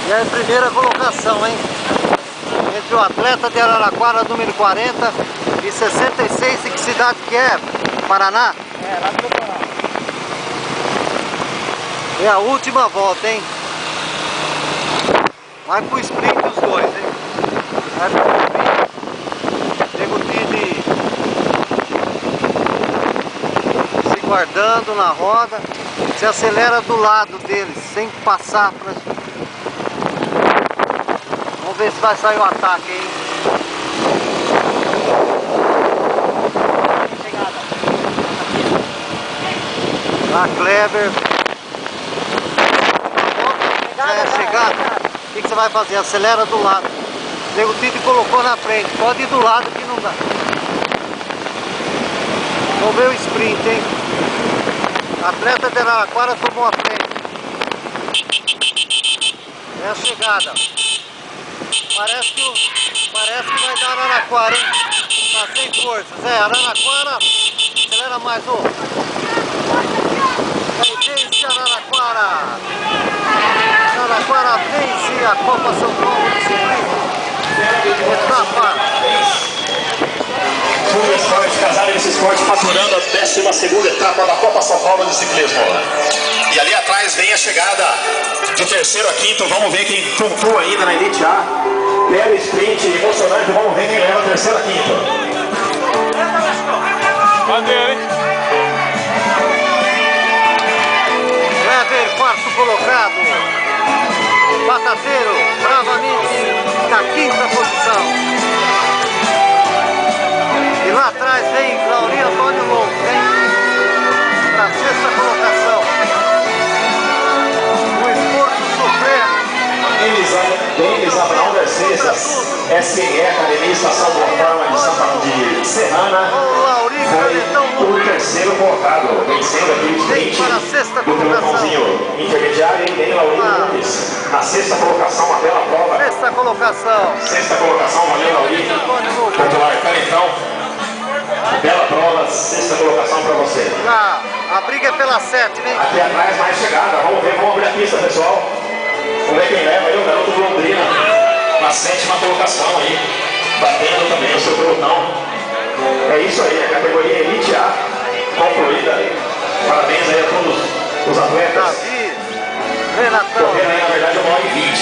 E a primeira colocação, hein? Entre o atleta de Araraquara, número 40 e 66, e que cidade que é? Paraná? É, lá do Paraná. É a última volta, hein? Vai pro sprint os dois, hein? Vai pro sprint. Nego Tide se guardando na roda. Se acelera do lado deles, sem passar pra... Vamos ver se vai sair o ataque, hein? Chegada. Lá, Kleber. Já é chegada. O que você vai fazer? Acelera do lado. O Nego Tide colocou na frente. Pode ir do lado que não dá. Vamos ver o sprint, hein? Atleta de Araraquara tomou a frente. É a chegada. Parece que vai dar Araraquara, hein? Tá sem forças. É, Araraquara. Acelera mais um. Vence Araraquara. Araraquara vence a Copa São Paulo de ciclismo. Etapa. Full Esporte, Casales Esporte, faturando a 12ª etapa da Copa São Paulo de ciclismo. E ali atrás vem a chegada de terceiro a quinto. Vamos ver quem pontua ainda na Elite A. Pelo sprint emocionante, vamos ver quem leva terceiro a quinto. Cadê, hein? Kleber, quarto colocado. Batateiro, bravamente, na quinta posição. E lá atrás vem Laurinho Antônio Longo, vem para a sexta colocação. O esforço supremo. Denis Abraão Garcês, SE, Academia Estação Boa Forma de Serrana, O Laurinho Canetão foi o Longo terceiro colocado, vencendo aqui o vem sprint para a sexta do colocação. pelotãozinho intermediário, e tem Laurinho Nunes na sexta colocação, uma bela prova. Sexta colocação. Sexta colocação, valeu Laurinho, Antônio Longo. popular Canetão. Bela prova, sexta colocação para você. Já, a briga é pela sétima, hein? Aqui atrás mais chegada, vamos ver, vamos abrir a pista, pessoal. Vamos ver quem leva aí, o garoto do Londrina, na sétima colocação aí, batendo também o seu pelotão. É isso aí, a categoria Elite A concluída. Parabéns aí a todos os atletas. Davi, Renatão. Correndo aí, na verdade, 1h20.